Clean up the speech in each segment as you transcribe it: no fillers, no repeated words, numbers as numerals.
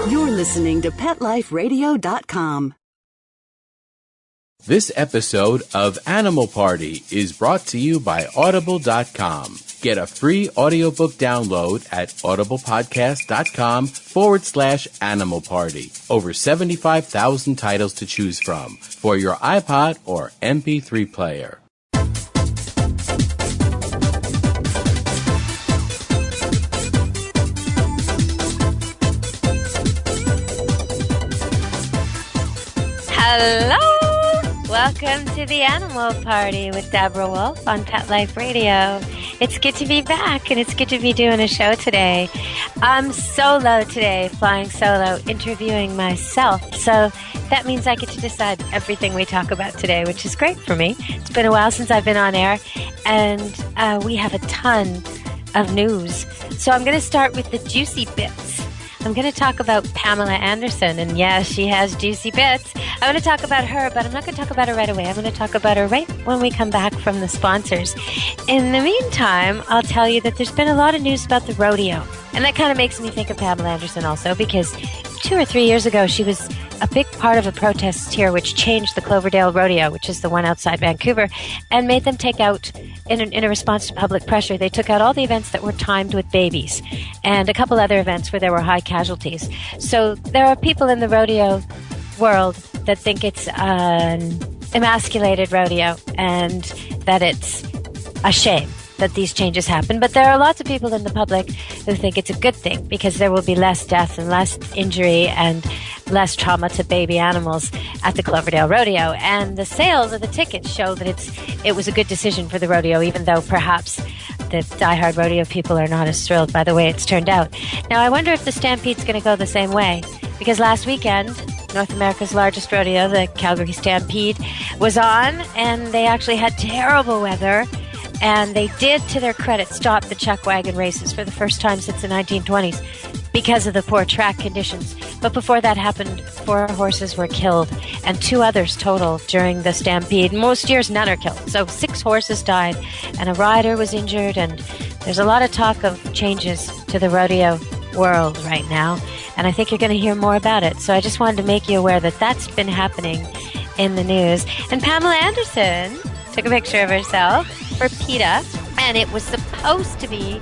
You're listening to PetLifeRadio.com. This episode of Animal Party is brought to you by Audible.com. Get a free audiobook download at audiblepodcast.com/Animal Party. Over 75,000 titles to choose from for your iPod or MP3 player. Hello! Welcome to the Animal Party with Deborah Wolfe on Pet Life Radio. It's good to be back, and it's good to be doing a show today. I'm solo today, flying solo, interviewing myself. So that means I get to decide everything we talk about today, which is great for me. It's been a while since I've been on air, and we have a ton of news. So I'm going to start with the juicy bits. I'm going to talk about Pamela Anderson, and yes, she has juicy bits. I want to talk about her, but I'm not going to talk about her right away. I'm going to talk about her right when we come back from the sponsors. In the meantime, I'll tell you that there's been a lot of news about the rodeo, and that kind of makes me think of Pamela Anderson also, because 2 or 3 years ago, she was a big part of a protest here which changed the Cloverdale Rodeo, which is the one outside Vancouver, and made them take out, in a response to public pressure, they took out all the events that were timed with babies and a couple other events where there were high casualties. So there are people in the rodeo world that think it's an emasculated rodeo and that it's a shame that these changes happen. But there are lots of people in the public who think it's a good thing because there will be less death and less injury and less trauma to baby animals at the Cloverdale Rodeo. And the sales of the tickets show that it was a good decision for the rodeo, even though perhaps the diehard rodeo people are not as thrilled by the way it's turned out. Now, I wonder if the Stampede's going to go the same way, because last weekend, North America's largest rodeo, the Calgary Stampede, was on, and they actually had terrible weather. And they did, to their credit, stop the chuck wagon races for the first time since the 1920s because of the poor track conditions. But before that happened, 4 horses were killed and 2 others total during the stampede. Most years, none are killed. So 6 horses died and a rider was injured. And there's a lot of talk of changes to the rodeo world right now. And I think you're going to hear more about it. So I just wanted to make you aware that that's been happening in the news. And Pamela Anderson took a picture of herself for Peta, and it was supposed to be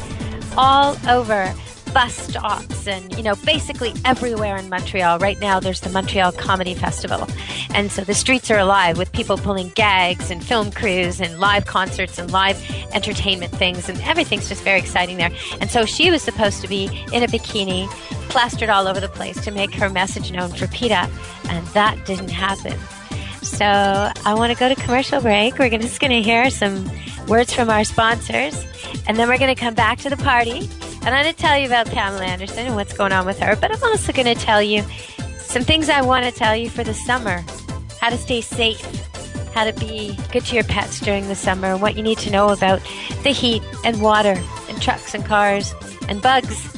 all over bus stops and, basically everywhere in Montreal. Right now, there's the Montreal Comedy Festival. And so the streets are alive with people pulling gags and film crews and live concerts and live entertainment things, and everything's just very exciting there. And so she was supposed to be in a bikini, plastered all over the place to make her message known for Peta, and that didn't happen. So I want to go to commercial break. We're just going to hear some words from our sponsors, and then we're going to come back to the party, and I'm going to tell you about Pamela Anderson and what's going on with her, but I'm also going to tell you some things I want to tell you for the summer, how to stay safe, how to be good to your pets during the summer, and what you need to know about the heat and water and trucks and cars and bugs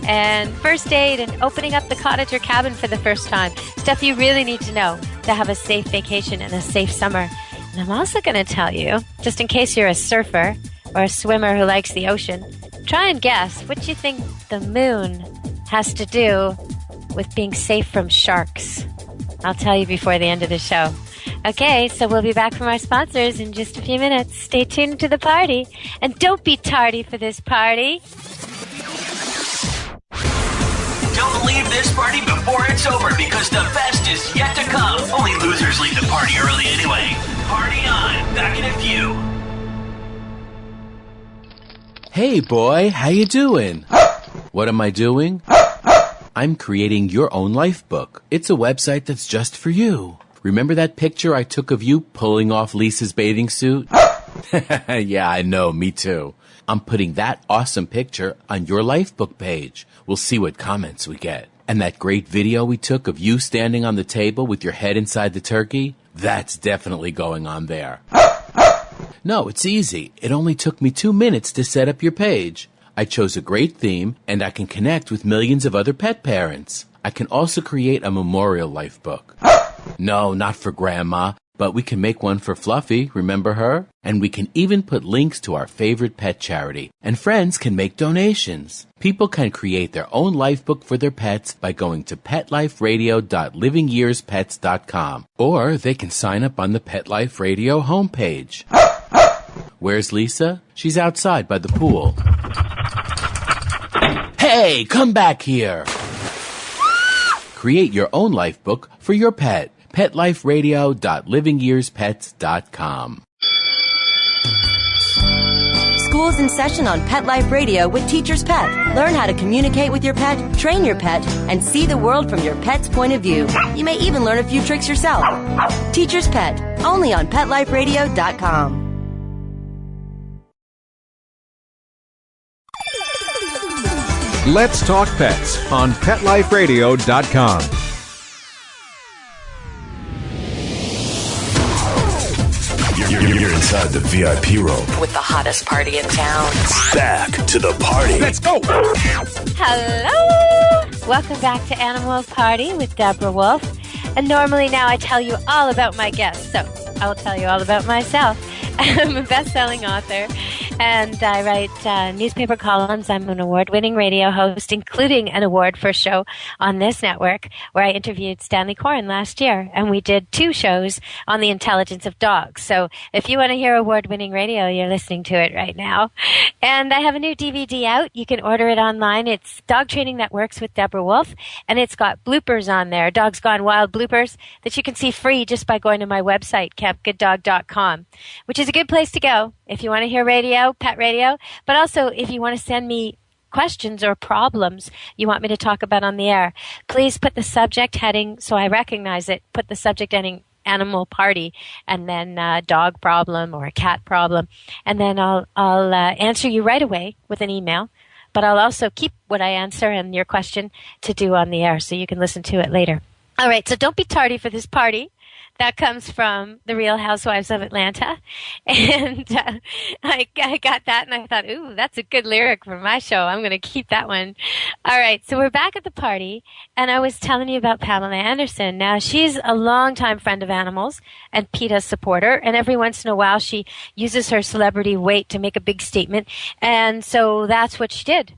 and first aid and opening up the cottage or cabin for the first time, stuff you really need to know to have a safe vacation and a safe summer. And I'm also going to tell you, just in case you're a surfer or a swimmer who likes the ocean, try and guess what you think the moon has to do with being safe from sharks. I'll tell you before the end of the show. Okay, so we'll be back from our sponsors in just a few minutes. Stay tuned to the party, and don't be tardy for this party. Don't leave this party before it's over, because the best is yet to come. Only losers leave the party early anyway. Party on. Back in a few. Hey boy, how you doing? What am I doing? I'm creating your own life book. It's a website that's just for you. Remember that picture I took of you pulling off Lisa's bathing suit? Yeah, I know, me too. I'm putting that awesome picture on your life book page. We'll see what comments we get. And that great video we took of you standing on the table with your head inside the turkey? That's definitely going on there. No, it's easy. It only took me 2 minutes to set up your page. I chose a great theme, and I can connect with millions of other pet parents. I can also create a memorial life book. No, not for Grandma, But we can make one for Fluffy, remember her? And we can even put links to our favorite pet charity. And friends can make donations. People can create their own life book for their pets by going to petliferadio.livingyearspets.com. Or they can sign up on the Pet Life Radio homepage. Where's Lisa? She's outside by the pool. Hey, come back here! Create your own life book for your pet. petliferadio.livingyearspets.com. School's in session on Pet Life Radio with Teacher's Pet. Learn how to communicate with your pet, train your pet, and see the world from your pet's point of view. You may even learn a few tricks yourself. Teacher's Pet, only on PetLifeRadio.com. Let's Talk Pets on PetLifeRadio.com. You're inside the VIP room with the hottest party in town. Back to the party. Let's go! Hello! Welcome back to Animal Party with Deborah Wolfe. And normally now I tell you all about my guests, so I will tell you all about myself. I'm a best-selling author, and I write newspaper columns. I'm an award-winning radio host, including an award for a show on this network where I interviewed Stanley Corn last year, and we did 2 shows on the intelligence of dogs. So if you want to hear award-winning radio, you're listening to it right now. And I have a new DVD out. You can order it online. It's Dog Training That Works with Deborah Wolfe, and it's got bloopers on there, Dogs Gone Wild bloopers, that you can see free just by going to my website, campgooddog.com, which is a good place to go if you want to hear radio, pet radio, but also if you want to send me questions or problems you want me to talk about on the air. Please put the subject heading so I recognize it. Put the subject heading Animal Party and then dog problem or a cat problem, and then I'll answer you right away with an email. But I'll also keep what I answer and your question to do on the air so you can listen to it later. All right, so don't be tardy for this party. That comes from The Real Housewives of Atlanta. And I got that and I thought, ooh, that's a good lyric for my show. I'm going to keep that one. All right, so we're back at the party, and I was telling you about Pamela Anderson. Now, she's a longtime friend of animals and Peta supporter, and every once in a while she uses her celebrity weight to make a big statement, and so that's what she did.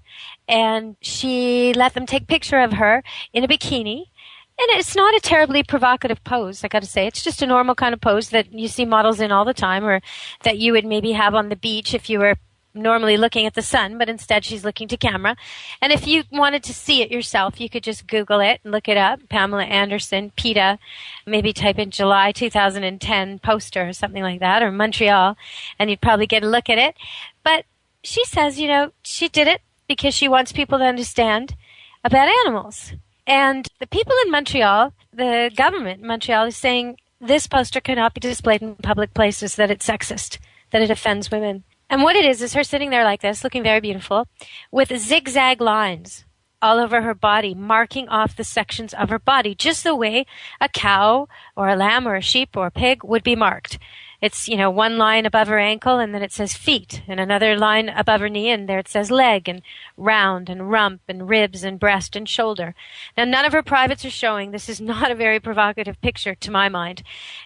And she let them take a picture of her in a bikini. And it's not a terribly provocative pose, I got to say. It's just a normal kind of pose that you see models in all the time, or that you would maybe have on the beach if you were normally looking at the sun, but instead she's looking to camera. And if you wanted to see it yourself, you could just Google it and look it up. Pamela Anderson, Peta, maybe type in July 2010 poster or something like that, or Montreal, and you'd probably get a look at it. But she says, you know, she did it because she wants people to understand about animals. And the people in Montreal, the government in Montreal is saying this poster cannot be displayed in public places, that it's sexist, that it offends women. And what it is her sitting there like this, looking very beautiful, with zigzag lines all over her body, marking off the sections of her body, just the way a cow or a lamb or a sheep or a pig would be marked. It's, you know, one line above her ankle, and then it says feet, and another line above her knee, and there it says leg, and round, and rump, and ribs, and breast, and shoulder. Now, none of her privates are showing. This is not a very provocative picture, to my mind.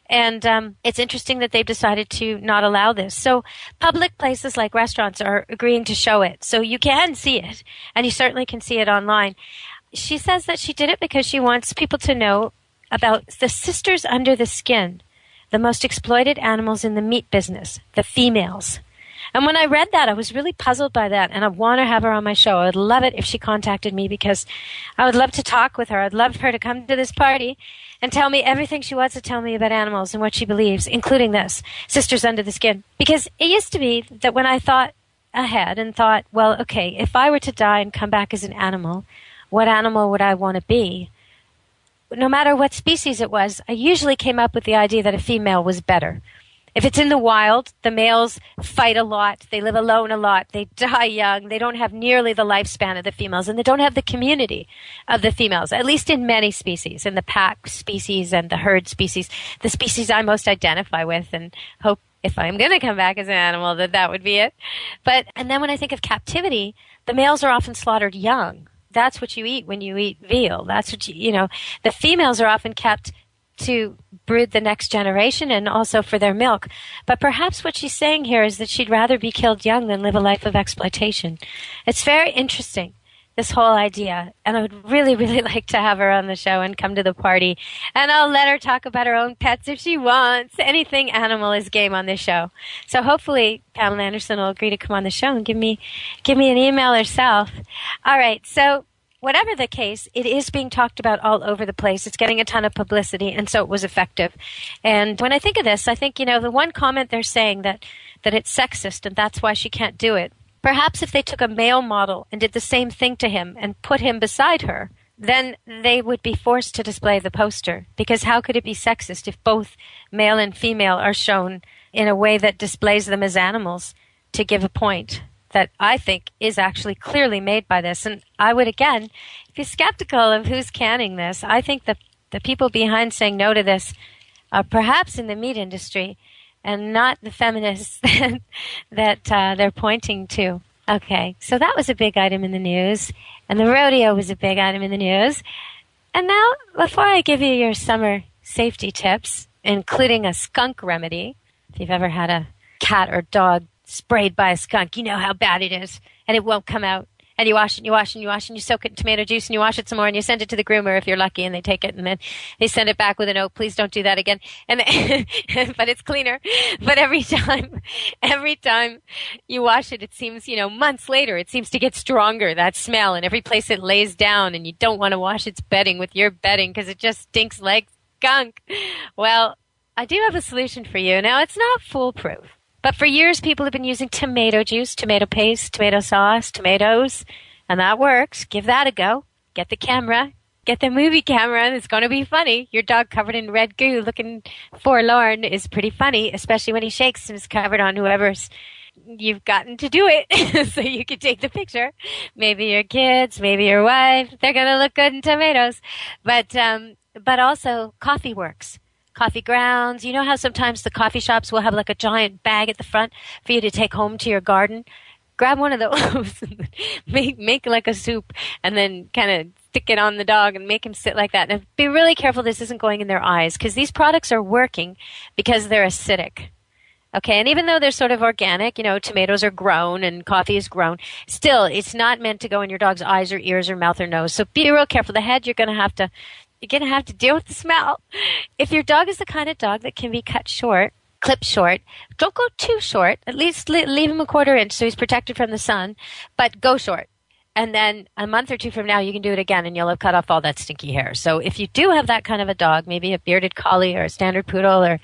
And it's interesting that they've decided to not allow this. So public places like restaurants are agreeing to show it. So you can see it, and you certainly can see it online. She says that she did it because she wants people to know about the sisters under the skin, the most exploited animals in the meat business, the females. And when I read that, I was really puzzled by that, and I want to have her on my show. I would love it if she contacted me, because I would love to talk with her. I'd love her to come to this party and tell me everything she wants to tell me about animals and what she believes, including this, sisters under the skin. Because it used to be that when I thought ahead and thought, well, okay, if I were to die and come back as an animal, what animal would I want to be? No matter what species it was, I usually came up with the idea that a female was better. If it's in the wild, the males fight a lot, they live alone a lot, they die young, they don't have nearly the lifespan of the females, and they don't have the community of the females, at least in many species, in the pack species and the herd species, the species I most identify with, and hope if I'm going to come back as an animal that would be it. And then when I think of captivity, the males are often slaughtered young. That's what you eat when you eat veal. That's what the females are often kept to brood the next generation and also for their milk. But perhaps what she's saying here is that she'd rather be killed young than live a life of exploitation. It's very interesting, this whole idea. And I would really, really like to have her on the show and come to the party. And I'll let her talk about her own pets if she wants. Anything animal is game on this show. So hopefully Pamela Anderson will agree to come on the show and give me an email herself. All right, so whatever the case, it is being talked about all over the place. It's getting a ton of publicity, and so it was effective. And when I think of this, I think, the one comment they're saying that it's sexist and that's why she can't do it. Perhaps if they took a male model and did the same thing to him and put him beside her, then they would be forced to display the poster. Because how could it be sexist if both male and female are shown in a way that displays them as animals to give a point that I think is actually clearly made by this? And I would, again, be skeptical of who's canning this. I think that the people behind saying no to this are perhaps in the meat industry and not the feminists that they're pointing to. Okay, so that was a big item in the news, and the rodeo was a big item in the news. And now, before I give you your summer safety tips, including a skunk remedy, if you've ever had a cat or dog sprayed by a skunk, you know how bad it is, and it won't come out. And you wash it, and you wash it, and you wash it, and you soak it in tomato juice, and you wash it some more, and you send it to the groomer if you're lucky, and they take it, and then they send it back with a note, please don't do that again. And but it's cleaner. But every time you wash it, it seems, months later, it seems to get stronger, that smell, and every place it lays down, and you don't want to wash its bedding with your bedding because it just stinks like skunk. Well, I do have a solution for you. Now, it's not foolproof. But for years, people have been using tomato juice, tomato paste, tomato sauce, tomatoes, and that works. Give that a go. Get the camera. Get the movie camera, and it's going to be funny. Your dog covered in red goo looking forlorn is pretty funny, especially when he shakes and is covered on whoever's you've gotten to do it so you can take the picture. Maybe your kids, maybe your wife. They're going to look good in tomatoes. But also coffee works. Coffee grounds. You know how sometimes the coffee shops will have like a giant bag at the front for you to take home to your garden? Grab one of those, make like a soup, and then kind of stick it on the dog and make him sit like that. And be really careful this isn't going in their eyes, because these products are working because they're acidic. Okay, and even though they're sort of organic, tomatoes are grown and coffee is grown, still, it's not meant to go in your dog's eyes or ears or mouth or nose. So be real careful. The head, you're going to have to deal with the smell. If your dog is the kind of dog that can be clipped short, don't go too short. At least leave him a 1/4 inch so he's protected from the sun, but go short. And then a month or two from now, you can do it again, and you'll have cut off all that stinky hair. So if you do have that kind of a dog, maybe a bearded collie or a standard poodle or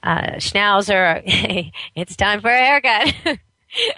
schnauzer, hey, it's time for a haircut.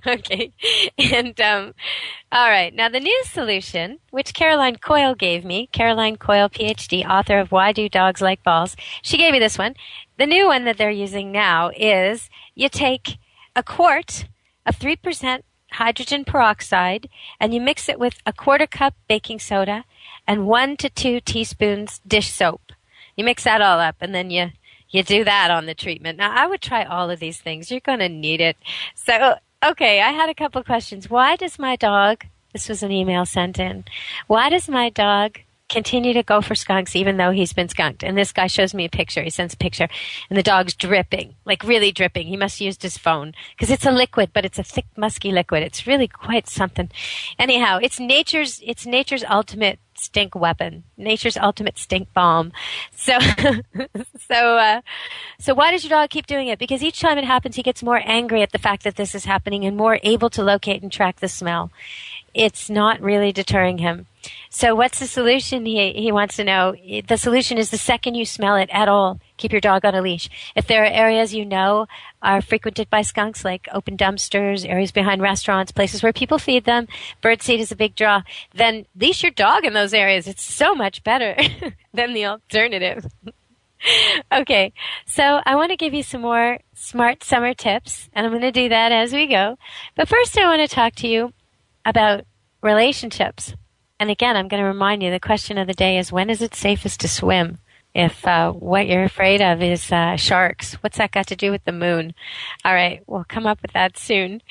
Okay. And, all right. Now, the new solution, which Caroline Coyle gave me, Caroline Coyle, PhD, author of Why Do Dogs Like Balls? She gave me this one. The new one that they're using now is you take a quart of 3% hydrogen peroxide and you mix it with a 1/4 cup baking soda and 1 to 2 teaspoons dish soap. You mix that all up, and then you do that on the treatment. Now, I would try all of these things. You're going to need it. So, okay, I had a couple of questions. Why does my dog, this was an email sent in, why does my dog continue to go for skunks even though he's been skunked? And this guy shows me a picture. He sends a picture, and the dog's dripping, like really dripping. He must have used his phone because it's a liquid, but it's a thick, musky liquid. It's really quite something. Anyhow, it's nature's ultimate stink weapon, nature's ultimate stink bomb. So why does your dog keep doing it? Because each time it happens, he gets more angry at the fact that this is happening and more able to locate and track the smell. It's not really deterring him. So what's the solution? He wants to know. The solution is the second you smell it at all, keep your dog on a leash. If there are areas are frequented by skunks, like open dumpsters, areas behind restaurants, places where people feed them, birdseed is a big draw, then leash your dog in those areas. It's so much better than the alternative. Okay, so I want to give you some more smart summer tips, and I'm going to do that as we go. But first I want to talk to you about relationships. And again, I'm going to remind you, the question of the day is, when is it safest to swim? If what you're afraid of is sharks, what's that got to do with the moon? All right, we'll come up with that soon.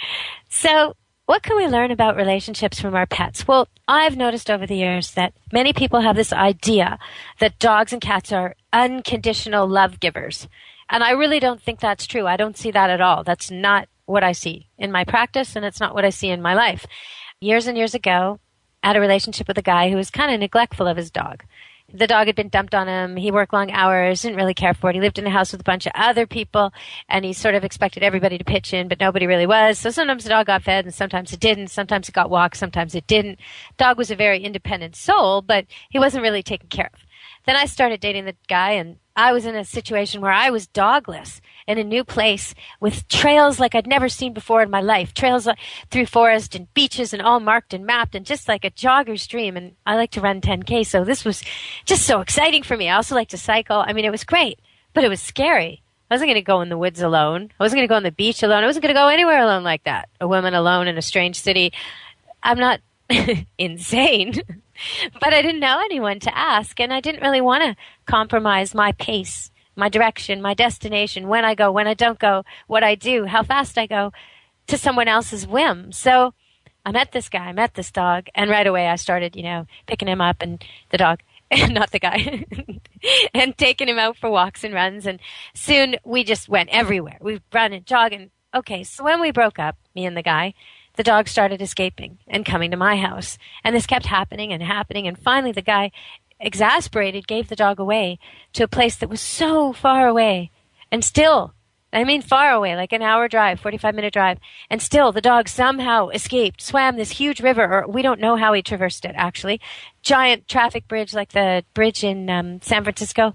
So what can we learn about relationships from our pets? Well, I've noticed over the years that many people have this idea that dogs and cats are unconditional love givers. And I really don't think that's true. I don't see that at all. That's not what I see in my practice, and it's not what I see in my life. Years and years ago, I had a relationship with a guy who was kind of neglectful of his dog. The dog had been dumped on him. He worked long hours, didn't really care for it. He lived in a house with a bunch of other people, and he sort of expected everybody to pitch in, but nobody really was. So sometimes the dog got fed, and sometimes it didn't. Sometimes it got walked, sometimes it didn't. Dog was a very independent soul, but he wasn't really taken care of. Then I started dating the guy, and I was in a situation where I was dogless in a new place with trails like I'd never seen before in my life. Trails through forest and beaches and all marked and mapped and just like a jogger's dream. And I like to run 10K, so this was just so exciting for me. I also like to cycle. I mean, it was great, but it was scary. I wasn't going to go in the woods alone. I wasn't going to go on the beach alone. I wasn't going to go anywhere alone like that. A woman alone in a strange city. I'm not insane. But I didn't know anyone to ask, and I didn't really want to compromise my pace, my direction, my destination, when I go, when I don't go, what I do, how fast I go, to someone else's whim. So I met this guy, I met this dog, and right away I started, picking him up, and the dog, not the guy, and taking him out for walks and runs, and soon we just went everywhere. We run and jog, and okay, so when we broke up, me and the guy, the dog started escaping and coming to my house. And this kept happening and happening. And finally, the guy, exasperated, gave the dog away to a place that was so far away. And still, far away, like an hour drive, 45-minute drive. And still, the dog somehow escaped, swam this huge river, or we don't know how he traversed it, actually. Giant traffic bridge like the bridge in San Francisco.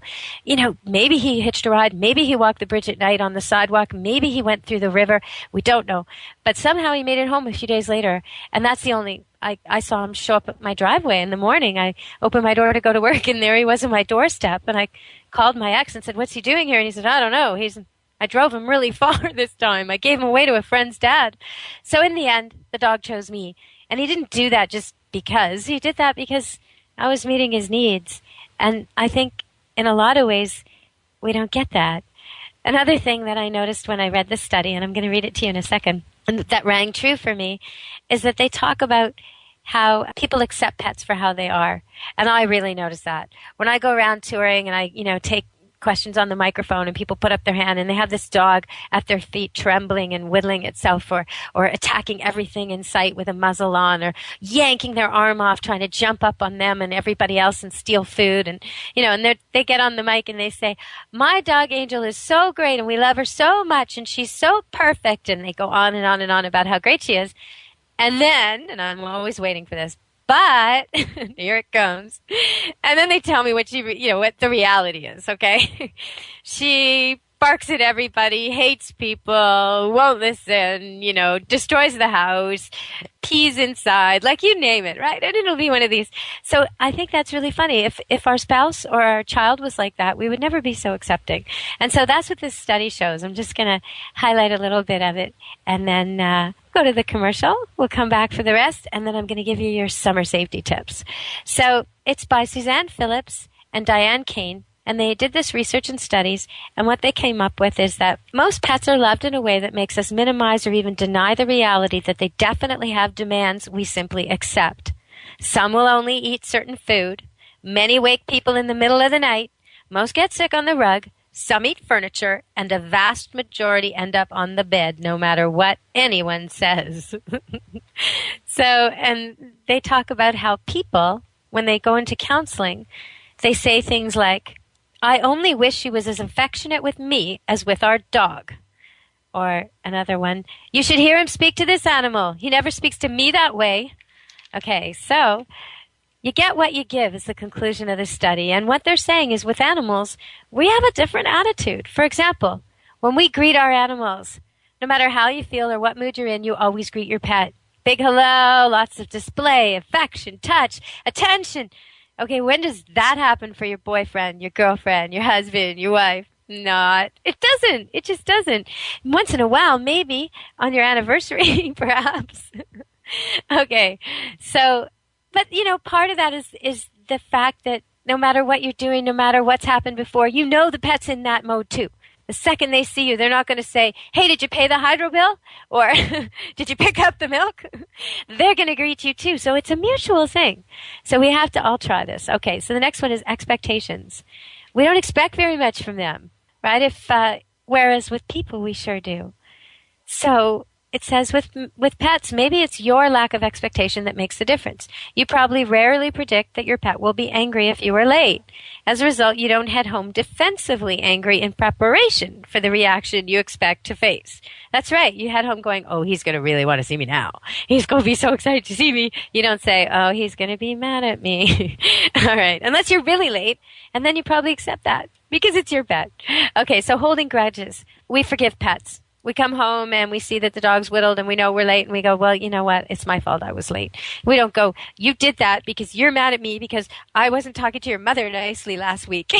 Maybe he hitched a ride. Maybe he walked the bridge at night on the sidewalk. Maybe he went through the river. We don't know. But somehow he made it home a few days later. And that's the only... I saw him show up at my driveway in the morning. I opened my door to go to work, and there he was on my doorstep. And I called my ex and said, "What's he doing here?" And he said, "I don't know. I drove him really far this time. I gave him away to a friend's dad." So in the end, the dog chose me. And he didn't do that just because. He did that because I was meeting his needs. And I think in a lot of ways, we don't get that. Another thing that I noticed when I read this study, and I'm going to read it to you in a second, and that rang true for me, is that they talk about how people accept pets for how they are. And I really notice that. When I go around touring and I, take questions on the microphone and people put up their hand and they have this dog at their feet trembling and whittling itself or attacking everything in sight with a muzzle on or yanking their arm off trying to jump up on them and everybody else and steal food and they get on the mic and they say, "My dog Angel is so great and we love her so much and she's so perfect," and they go on and on and on about how great she is. And then, and I'm always waiting for this, but here it comes. And then they tell me what what the reality is, okay? She barks at everybody, hates people, won't listen, destroys the house, pees inside, like you name it, right? And it'll be one of these. So I think that's really funny. If our spouse or our child was like that, we would never be so accepting. And so that's what this study shows. I'm just going to highlight a little bit of it and then go to the commercial. We'll come back for the rest, and then I'm going to give you your summer safety tips. So it's by Suzanne Phillips and Diane Kane. And they did this research and studies, and what they came up with is that most pets are loved in a way that makes us minimize or even deny the reality that they definitely have demands we simply accept. Some will only eat certain food. Many wake people in the middle of the night. Most get sick on the rug. Some eat furniture, and a vast majority end up on the bed, no matter what anyone says. And they talk about how people, when they go into counseling, they say things like, "I only wish she was as affectionate with me as with our dog." Or another one, "You should hear him speak to this animal. He never speaks to me that way." Okay, so you get what you give is the conclusion of this study. And what they're saying is with animals, we have a different attitude. For example, when we greet our animals, no matter how you feel or what mood you're in, you always greet your pet. Big hello, lots of display, affection, touch, attention. Okay, when does that happen for your boyfriend, your girlfriend, your husband, your wife? Not. It doesn't. It just doesn't. Once in a while, maybe, on your anniversary, perhaps. Okay, so, but, part of that is the fact that no matter what you're doing, no matter what's happened before, the pet's in that mode too. The second they see you, they're not going to say, hey, did you pay the hydro bill? Or did you pick up the milk? They're going to greet you too. So it's a mutual thing. So we have to all try this. Okay, so the next one is expectations. We don't expect very much from them, right? Whereas with people, we sure do. So it says with pets, maybe it's your lack of expectation that makes the difference. You probably rarely predict that your pet will be angry if you are late. As a result, you don't head home defensively angry in preparation for the reaction you expect to face. That's right. You head home going, oh, he's going to really want to see me now. He's going to be so excited to see me. You don't say, oh, he's going to be mad at me. All right. Unless you're really late, and then you probably accept that because it's your pet. Okay, so holding grudges. We forgive pets. We come home and we see that the dog's whittled and we know we're late and we go, well, you know what? It's my fault I was late. We don't go, you did that because you're mad at me because I wasn't talking to your mother nicely last week.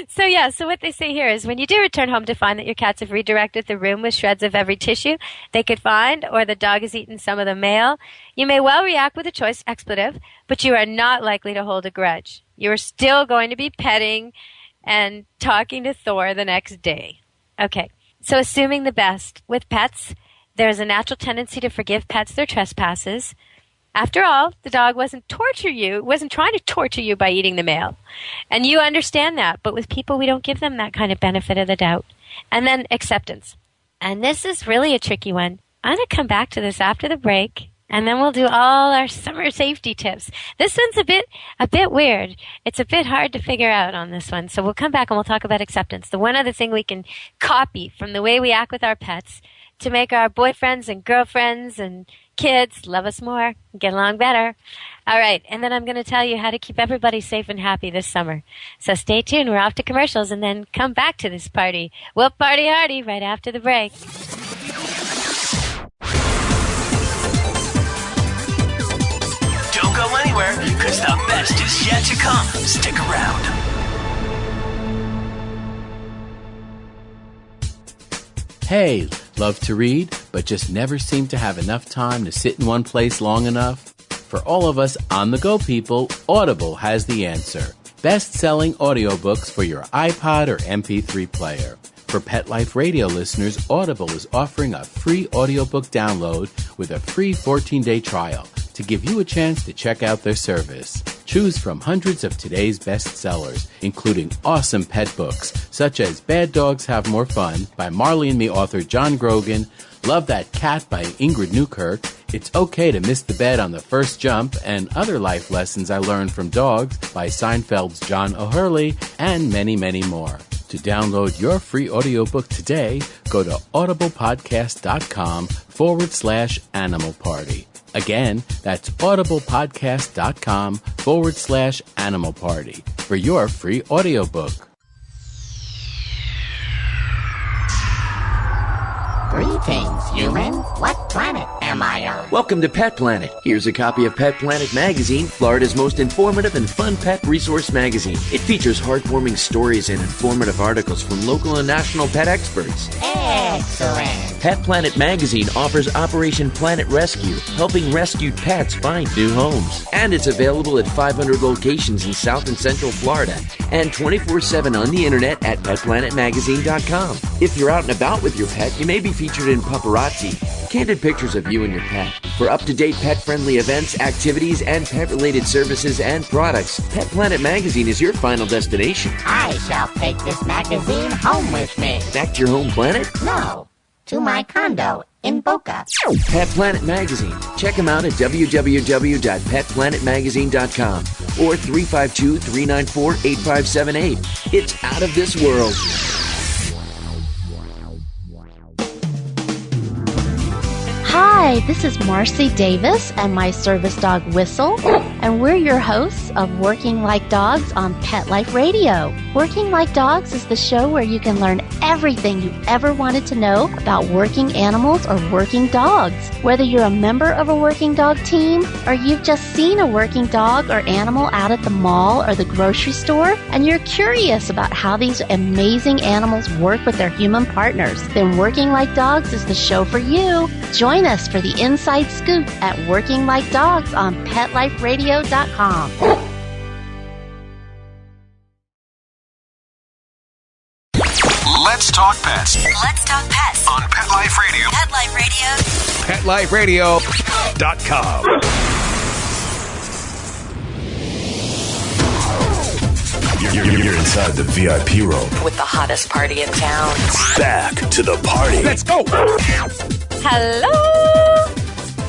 So what they say here is when you do return home to find that your cats have redirected the room with shreds of every tissue they could find, or the dog has eaten some of the mail, you may well react with a choice expletive, but you are not likely to hold a grudge. You are still going to be petting and talking to Thor the next day. Okay, so assuming the best. With pets, there's a natural tendency to forgive pets their trespasses. After all, the dog wasn't trying to torture you by eating the mail. And you understand that, but with people, we don't give them that kind of benefit of the doubt. And then acceptance. And this is really a tricky one. I'm going to come back to this after the break, and then we'll do all our summer safety tips. This one's a bit weird. It's a bit hard to figure out on this one. So we'll come back and we'll talk about acceptance. The one other thing we can copy from the way we act with our pets to make our boyfriends and girlfriends and kids love us more, get along better. All right, and then I'm going to tell you how to keep everybody safe and happy this summer. So stay tuned. We're off to commercials and then come back to this party. We'll party hardy right after the break. Don't go anywhere, because the best is yet to come. Stick around. Hey, love to read, but just never seem to have enough time to sit in one place long enough? For all of us on-the-go people, Audible has the answer. Best-selling audiobooks for your iPod or MP3 player. For Pet Life Radio listeners, Audible is offering a free audiobook download with a free 14-day trial to give you a chance to check out their service. Choose from hundreds of today's bestsellers, including awesome pet books, such as Bad Dogs Have More Fun by Marley and Me author John Grogan, Love That Cat by Ingrid Newkirk, It's Okay to Miss the Bed on the First Jump, and Other Life Lessons I Learned from Dogs by Seinfeld's John O'Hurley, and many, many more. To download your free audiobook today, go to audiblepodcast.com/Animal Party. Again, that's audiblepodcast.com/Animal Party for your free audiobook. Greetings, human. What planet am I on? Welcome to Pet Planet. Here's a copy of Pet Planet Magazine, Florida's most informative and fun pet resource magazine. It features heartwarming stories and informative articles from local and national pet experts. Excellent. Pet Planet Magazine offers Operation Planet Rescue, helping rescued pets find new homes. And it's available at 500 locations in South and Central Florida and 24/7 on the internet at petplanetmagazine.com. If you're out and about with your pet, you may be featured in Paparazzi, candid pictures of you and your pet. For up-to-date pet-friendly events, activities, and pet-related services and products, Pet Planet Magazine is your final destination. I shall take this magazine home with me. Back to your home planet? No, to my condo in Boca. Pet Planet Magazine. Check them out at www.petplanetmagazine.com or 352-394-8578. It's out of this world. Hi, this is Marcy Davis and my service dog Whistle, and we're your hosts of Working Like Dogs on Pet Life Radio. Working Like Dogs is the show where you can learn everything you ever wanted to know about working animals or working dogs. Whether you're a member of a working dog team or you've just seen a working dog or animal out at the mall or the grocery store and you're curious about how these amazing animals work with their human partners, then Working Like Dogs is the show for you. Join us for the inside scoop at Working Like Dogs on PetLifeRadio.com. talk pets Let's talk pets on Pet Life Radio. Pet Life Radio. PetLifeRadio.com. You're inside the VIP room. With the hottest party in town. Back to the party. Let's go. Hello!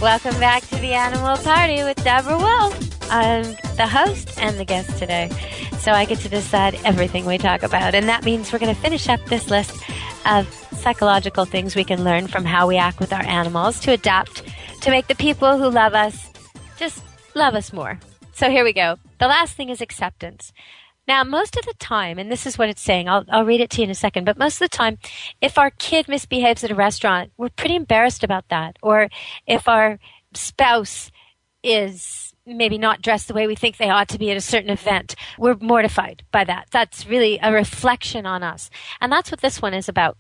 Welcome back to the Animal Party with Deborah Wolfe. I'm the host and the guest today, so I get to decide everything we talk about. And that means we're going to finish up this list of psychological things we can learn from how we act with our animals to adapt to make the people who love us just love us more. So here we go. The last thing is acceptance. Now, most of the time, and this is what it's saying, I'll read it to you in a second, but most of the time, if our kid misbehaves at a restaurant, we're pretty embarrassed about that. Or if our spouse is maybe not dressed the way we think they ought to be at a certain event, we're mortified by that. That's really a reflection on us. And that's what this one is about.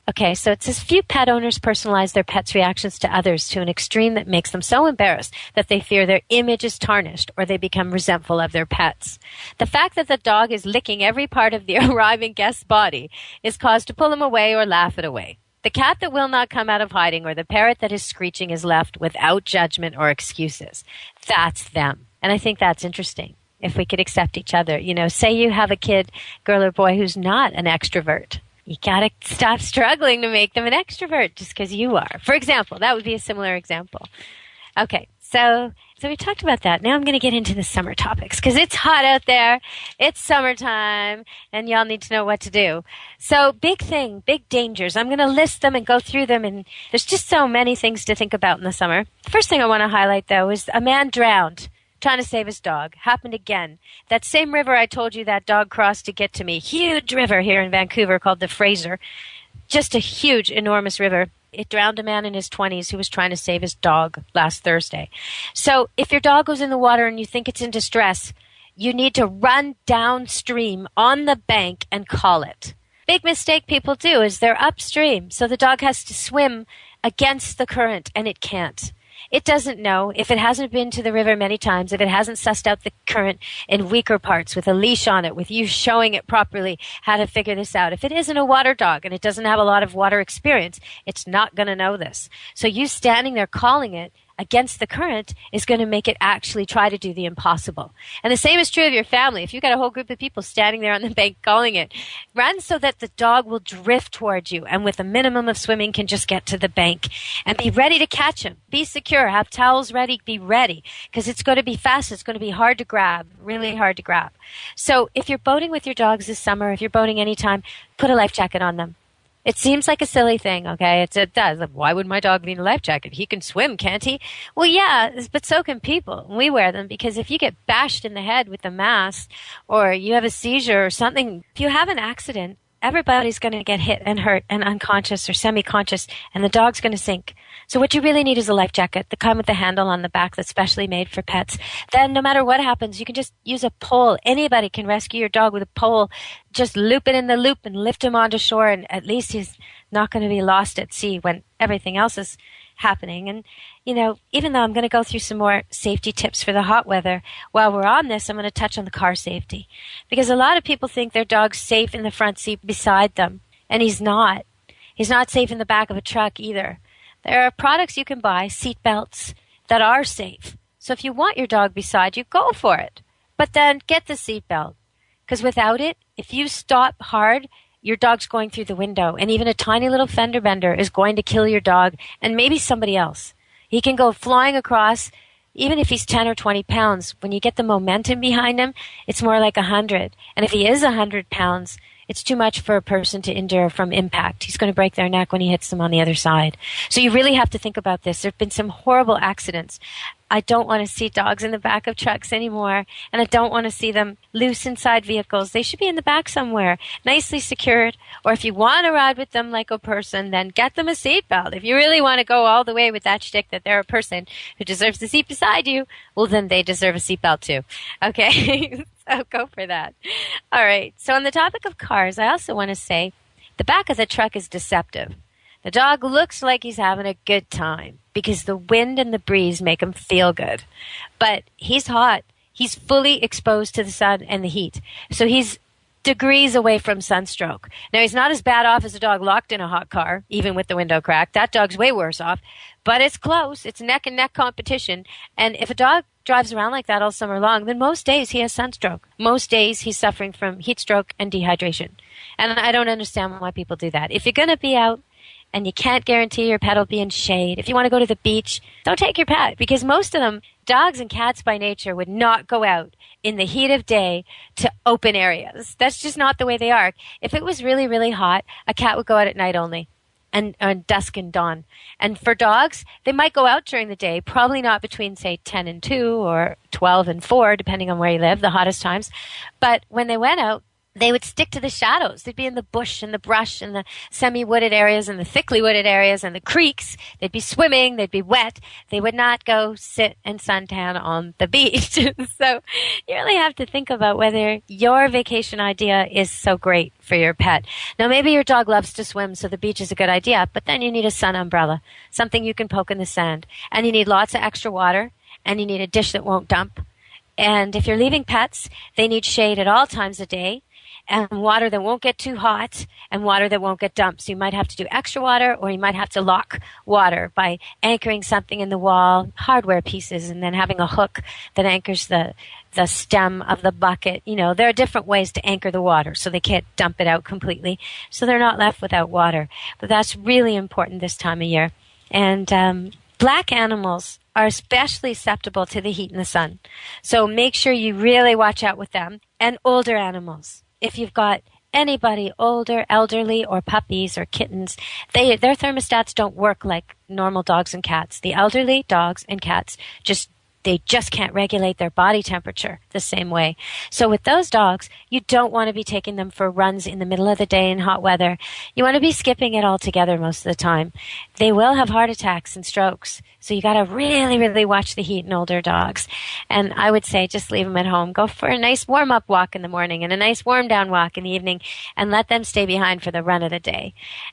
Okay, so it says, few pet owners personalize their pets' reactions to others to an extreme that makes them so embarrassed that they fear their image is tarnished or they become resentful of their pets. The fact that the dog is licking every part of the arriving guest's body is cause to pull him away or laugh it away. The cat that will not come out of hiding or the parrot that is screeching is left without judgment or excuses. That's them. And I think that's interesting. If we could accept each other. You know, say you have a kid, girl or boy, who's not an extrovert. You gotta stop struggling to make them an extrovert just because you are. For example, that would be a similar example. Okay, so we talked about that. Now I'm going to get into the summer topics because it's hot out there. It's summertime, and y'all need to know what to do. So big thing, big dangers. I'm going to list them and go through them, and there's just so many things to think about in the summer. The first thing I want to highlight, though, is a man drowned trying to save his dog. Happened again. That same river I told you that dog crossed to get to me. Huge river here in Vancouver called the Fraser. Just a huge, enormous river. It drowned a man in his 20s who was trying to save his dog last Thursday. So if your dog goes in the water and you think it's in distress, you need to run downstream on the bank and call it. Big mistake people do is they're upstream, so the dog has to swim against the current, and it can't. It doesn't know, if it hasn't been to the river many times, if it hasn't sussed out the current in weaker parts with a leash on it, with you showing it properly how to figure this out. If it isn't a water dog and it doesn't have a lot of water experience, it's not going to know this. So you standing there calling it against the current is going to make it actually try to do the impossible. And the same is true of your family. If you've got a whole group of people standing there on the bank calling it, run so that the dog will drift towards you and with a minimum of swimming can just get to the bank. And be ready to catch him. Be secure. Have towels ready. Be ready. Because it's going to be fast. It's going to be hard to grab. Really hard to grab. So if you're boating with your dogs this summer, if you're boating anytime, put a life jacket on them. It seems like a silly thing, okay? It does. Like, why would my dog need a life jacket? He can swim, can't he? Well, yeah, but so can people. We wear them because if you get bashed in the head with the mast or you have a seizure or something, if you have an accident, everybody's going to get hit and hurt and unconscious or semi-conscious, and the dog's going to sink. So what you really need is a life jacket, the kind with the handle on the back that's specially made for pets. Then no matter what happens, you can just use a pole. Anybody can rescue your dog with a pole. Just loop it in the loop and lift him onto shore, and at least he's not going to be lost at sea when everything else is happening. And, you know, even though I'm going to go through some more safety tips for the hot weather, while we're on this, I'm going to touch on the car safety. Because a lot of people think their dog's safe in the front seat beside them, and he's not. He's not safe in the back of a truck either. There are products you can buy, seat belts, that are safe. So if you want your dog beside you, go for it. But then get the seat belt. Because without it, if you stop hard, your dog's going through the window, and even a tiny little fender bender is going to kill your dog and maybe somebody else. He can go flying across, even if he's 10 or 20 pounds. When you get the momentum behind him, it's more like 100. And if he is 100 pounds, it's too much for a person to endure from impact. He's going to break their neck when he hits them on the other side. So you really have to think about this. There have been some horrible accidents. I don't want to see dogs in the back of trucks anymore, and I don't want to see them loose inside vehicles. They should be in the back somewhere, nicely secured. Or if you want to ride with them like a person, then get them a seatbelt. If you really want to go all the way with that shtick that they're a person who deserves the seat beside you, well, then they deserve a seatbelt too. Okay? So go for that. All right. So on the topic of cars, I also want to say the back of the truck is deceptive. The dog looks like he's having a good time because the wind and the breeze make him feel good. But he's hot. He's fully exposed to the sun and the heat. So he's degrees away from sunstroke. Now, he's not as bad off as a dog locked in a hot car, even with the window cracked. That dog's way worse off. But it's close. It's neck and neck competition. And if a dog drives around like that all summer long, then most days he has sunstroke. Most days he's suffering from heat stroke and dehydration. And I don't understand why people do that. If you're going to be out and you can't guarantee your pet will be in shade, if you want to go to the beach, don't take your pet, because most of them, dogs and cats by nature, would not go out in the heat of day to open areas. That's just not the way they are. If it was really, really hot, a cat would go out at night only, and dusk and dawn. And for dogs, they might go out during the day, probably not between, say, 10 and 2 or 12 and 4, depending on where you live, the hottest times. But when they went out, they would stick to the shadows. They'd be in the bush and the brush and the semi-wooded areas and the thickly wooded areas and the creeks. They'd be swimming. They'd be wet. They would not go sit and suntan on the beach. So you really have to think about whether your vacation idea is so great for your pet. Now, maybe your dog loves to swim, so the beach is a good idea, but then you need a sun umbrella, something you can poke in the sand. And you need lots of extra water, and you need a dish that won't dump. And if you're leaving pets, they need shade at all times of day, and water that won't get too hot, and water that won't get dumped. So you might have to do extra water, or you might have to lock water by anchoring something in the wall, hardware pieces, and then having a hook that anchors the stem of the bucket. You know, there are different ways to anchor the water so they can't dump it out completely, so they're not left without water. But that's really important this time of year. And black animals are especially susceptible to the heat and the sun. So make sure you really watch out with them. And older animals. If you've got anybody older, elderly, or puppies or kittens, their thermostats don't work like normal dogs and cats. The elderly dogs and cats they just can't regulate their body temperature the same way. So with those dogs, you don't want to be taking them for runs in the middle of the day in hot weather. You want to be skipping it altogether most of the time. They will have heart attacks and strokes. So you got to really, really watch the heat in older dogs. And I would say just leave them at home. Go for a nice warm-up walk in the morning and a nice warm-down walk in the evening, and let them stay behind for the run of the day.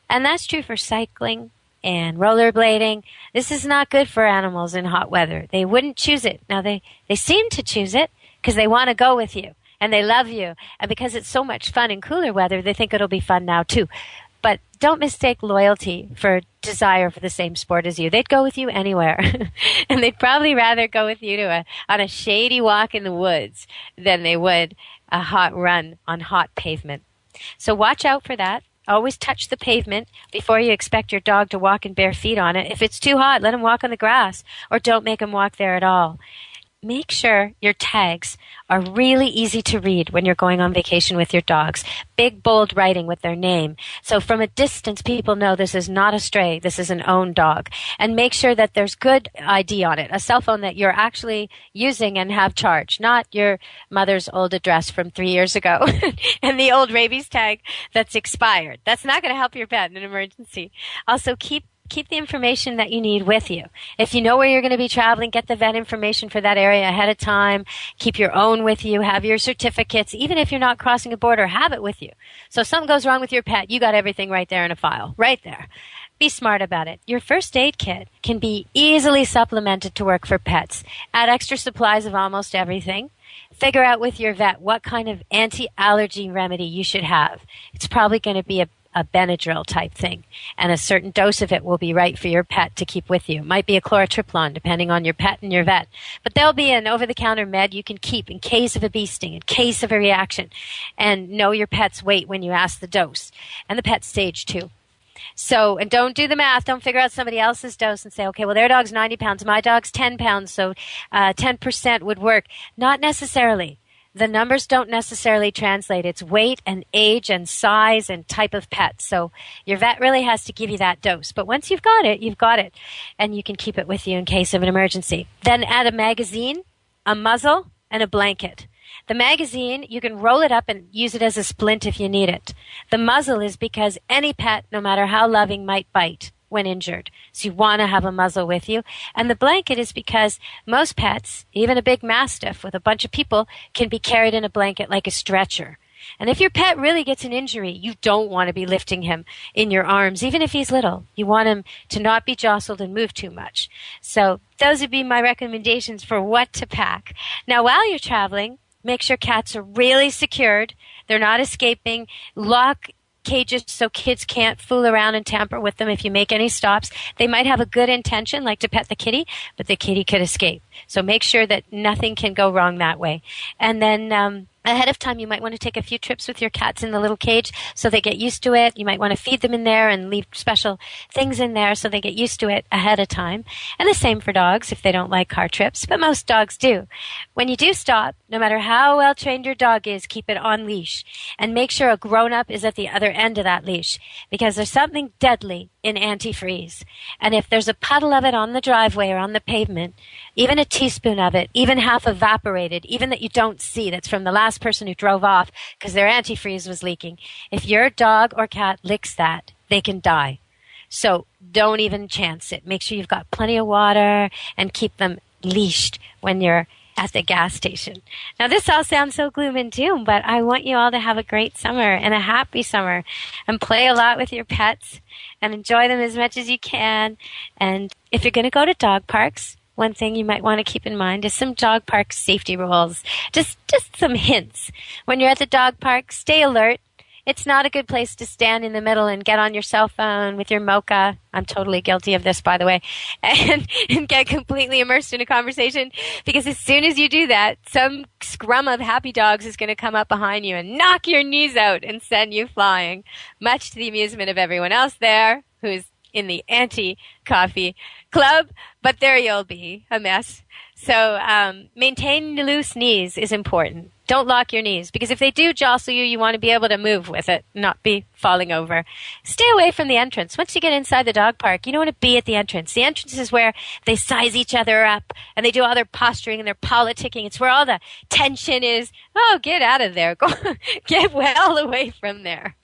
And that's true for cycling and rollerblading. This is not good for animals in hot weather. They wouldn't choose it. Now, they seem to choose it because they want to go with you and they love you. And because it's so much fun in cooler weather, they think it'll be fun now too. But don't mistake loyalty for desire for the same sport as you. They'd go with you anywhere. And they'd probably rather go with you on a shady walk in the woods than they would a hot run on hot pavement. So watch out for that. Always touch the pavement before you expect your dog to walk in bare feet on it. If it's too hot, let him walk on the grass, or don't make him walk there at all. Make sure your tags are really easy to read when you're going on vacation with your dogs. Big, bold writing with their name. So from a distance, people know this is not a stray. This is an owned dog. And make sure that there's good ID on it, a cell phone that you're actually using and have charged, not your mother's old address from 3 years ago and the old rabies tag that's expired. That's not going to help your pet in an emergency. Also, keep the information that you need with you. If you know where you're going to be traveling, get the vet information for that area ahead of time. Keep your own with you. Have your certificates. Even if you're not crossing a border, have it with you. So if something goes wrong with your pet, you got everything right there in a file, right there. Be smart about it. Your first aid kit can be easily supplemented to work for pets. Add extra supplies of almost everything. Figure out with your vet what kind of anti-allergy remedy you should have. It's probably going to be a Benadryl type thing, and a certain dose of it will be right for your pet to keep with you. It might be a chlorotriplon, depending on your pet and your vet. But there'll be an over-the-counter med you can keep in case of a bee sting, in case of a reaction, and know your pet's weight when you ask the dose, and the pet's stage too. So, and don't do the math. Don't figure out somebody else's dose and say, okay, well, their dog's 90 pounds, my dog's 10 pounds, so 10% would work. Not necessarily. The numbers don't necessarily translate. It's weight and age and size and type of pet. So your vet really has to give you that dose. But once you've got it, you've got it. And you can keep it with you in case of an emergency. Then add a magazine, a muzzle, and a blanket. The magazine, you can roll it up and use it as a splint if you need it. The muzzle is because any pet, no matter how loving, might bite when injured. So you want to have a muzzle with you. And the blanket is because most pets, even a big mastiff with a bunch of people, can be carried in a blanket like a stretcher. And if your pet really gets an injury, you don't want to be lifting him in your arms, even if he's little. You want him to not be jostled and move too much. So those would be my recommendations for what to pack. Now, while you're traveling, make sure cats are really secured. They're not escaping. Lock cages so kids can't fool around and tamper with them if you make any stops. They might have a good intention, like to pet the kitty, but the kitty could escape. So make sure that nothing can go wrong that way. And then ahead of time, you might want to take a few trips with your cats in the little cage so they get used to it. You might want to feed them in there and leave special things in there so they get used to it ahead of time. And the same for dogs if they don't like car trips, but most dogs do. When you do stop, no matter how well trained your dog is, keep it on leash and make sure a grown-up is at the other end of that leash, because there's something deadly in antifreeze. And if there's a puddle of it on the driveway or on the pavement, even a teaspoon of it, even half evaporated, even that you don't see, that's from the last person who drove off because their antifreeze was leaking. If your dog or cat licks that, they can die. So don't even chance it. Make sure you've got plenty of water and keep them leashed when you're at the gas station. Now, this all sounds so gloom and doom, but I want you all to have a great summer and a happy summer and play a lot with your pets and enjoy them as much as you can. And if you're going to go to dog parks, one thing you might want to keep in mind is some dog park safety rules. Just some hints. When you're at the dog park, stay alert. It's not a good place to stand in the middle and get on your cell phone with your mocha. I'm totally guilty of this, by the way, and get completely immersed in a conversation, because as soon as you do that, some scrum of happy dogs is going to come up behind you and knock your knees out and send you flying, much to the amusement of everyone else there who's in the anti-coffee club, but there you'll be, a mess. So maintain loose knees is important. Don't lock your knees, because if they do jostle you, you want to be able to move with it, not be falling over. Stay away from the entrance. Once you get inside the dog park, you don't want to be at the entrance. The entrance is where they size each other up and they do all their posturing and their politicking. It's where all the tension is. Oh, get out of there. Go, get well away from there.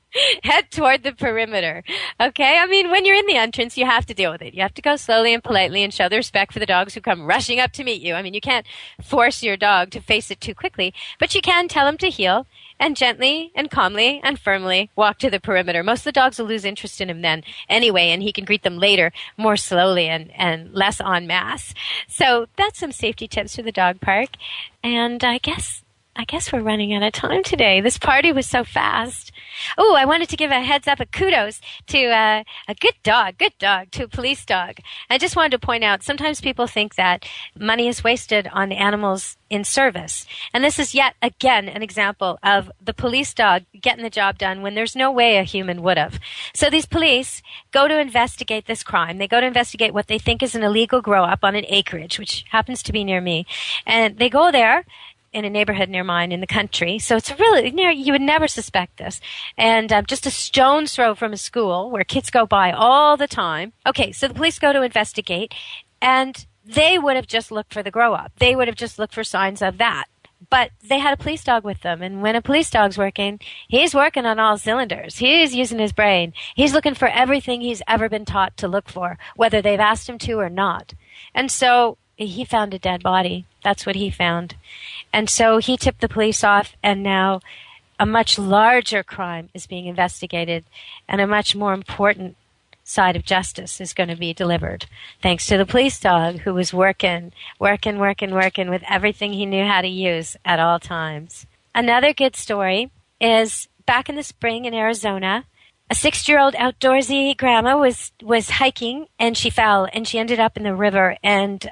Head toward the perimeter. Okay? I mean, when you're in the entrance, you have to deal with it. You have to go slowly and politely and show the respect for the dogs who come rushing up to meet you. I mean, you can't force your dog to face it too quickly, but you can tell him to heel and gently and calmly and firmly walk to the perimeter. Most of the dogs will lose interest in him then anyway, and he can greet them later more slowly and less en masse. So that's some safety tips for the dog park. And I guess we're running out of time today. This party was so fast. Oh, I wanted to give a heads up, a kudos to a good dog, to a police dog. I just wanted to point out, sometimes people think that money is wasted on animals in service. And this is yet again an example of the police dog getting the job done when there's no way a human would have. So these police go to investigate this crime. They go to investigate what they think is an illegal grow-up on an acreage, which happens to be near me. And they go there in a neighborhood near mine in the country. So it's really near, you would never suspect this. And just a stone's throw from a school where kids go by all the time. Okay, so the police go to investigate, and they would have just looked for the grow-up. They would have just looked for signs of that. But they had a police dog with them, and when a police dog's working, he's working on all cylinders. He's using his brain. He's looking for everything he's ever been taught to look for, whether they've asked him to or not. And so he found a dead body. That's what he found. And so he tipped the police off, and now a much larger crime is being investigated, and a much more important side of justice is going to be delivered, thanks to the police dog who was working with everything he knew how to use at all times. Another good story is back in the spring in Arizona. A 6-year-old outdoorsy grandma was hiking, and she fell, and she ended up in the river. And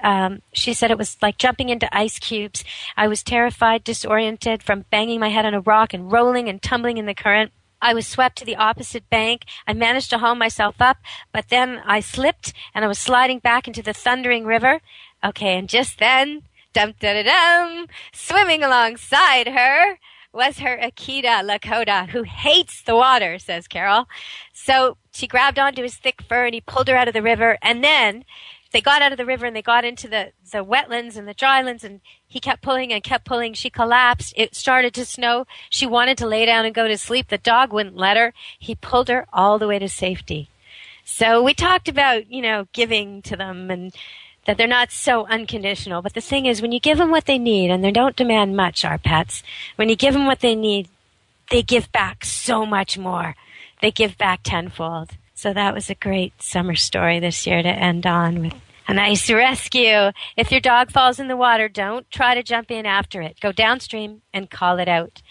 she said it was like jumping into ice cubes. I was terrified, disoriented from banging my head on a rock and rolling and tumbling in the current. I was swept to the opposite bank. I managed to haul myself up, but then I slipped, and I was sliding back into the thundering river. Okay, and just then, dum-da-da-dum, swimming alongside her was her Akita Lakota, who hates the water, says Carol. So she grabbed onto his thick fur, and he pulled her out of the river. And then they got out of the river, and they got into the wetlands and the drylands, and he kept pulling and kept pulling. She collapsed. It started to snow. She wanted to lay down and go to sleep. The dog wouldn't let her. He pulled her all the way to safety. So we talked about, giving to them and that they're not so unconditional. But the thing is, when you give them what they need, and they don't demand much, our pets, when you give them what they need, they give back so much more. They give back tenfold. So that was a great summer story this year to end on with a nice rescue. If your dog falls in the water, don't try to jump in after it. Go downstream and call it out.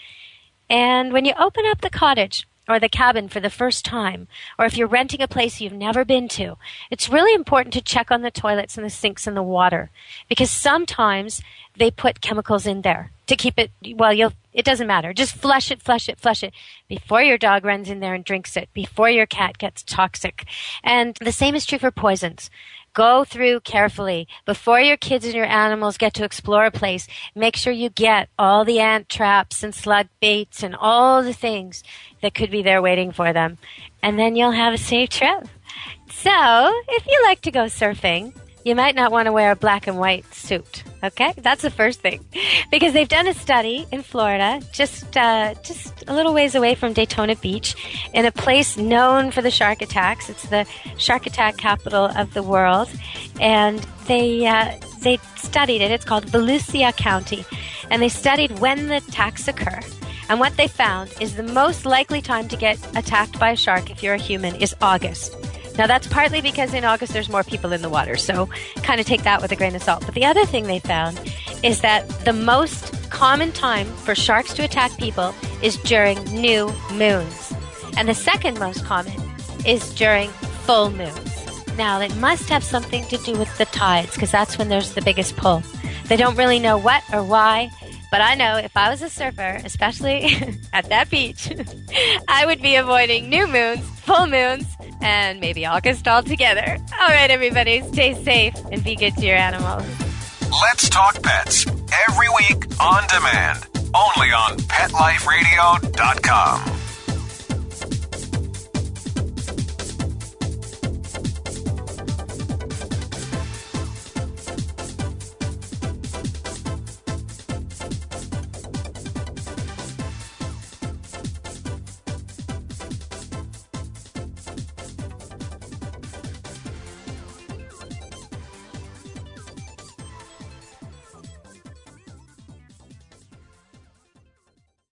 And when you open up the cottage or the cabin for the first time, or if you're renting a place you've never been to, it's really important to check on the toilets and the sinks and the water, because sometimes they put chemicals in there to keep it, it doesn't matter. Just flush it before your dog runs in there and drinks it, before your cat gets toxic. And the same is true for poisons. Go through carefully. Before your kids and your animals get to explore a place, make sure you get all the ant traps and slug baits and all the things that could be there waiting for them. And then you'll have a safe trip. So, if you like to go surfing, you might not want to wear a black and white suit, okay? That's the first thing. Because they've done a study in Florida, just a little ways away from Daytona Beach, in a place known for the shark attacks. It's the shark attack capital of the world. And they studied it. It's called Volusia County. And they studied when the attacks occur. And what they found is the most likely time to get attacked by a shark if you're a human is August. Now, that's partly because in August there's more people in the water, so kind of take that with a grain of salt. But the other thing they found is that the most common time for sharks to attack people is during new moons. And the second most common is during full moons. Now, it must have something to do with the tides, because that's when there's the biggest pull. They don't really know what or why, but I know if I was a surfer, especially at that beach, I would be avoiding new moons, full moons, and maybe August altogether. All right, everybody, stay safe and be good to your animals. Let's Talk Pets, every week on demand, only on PetLifeRadio.com.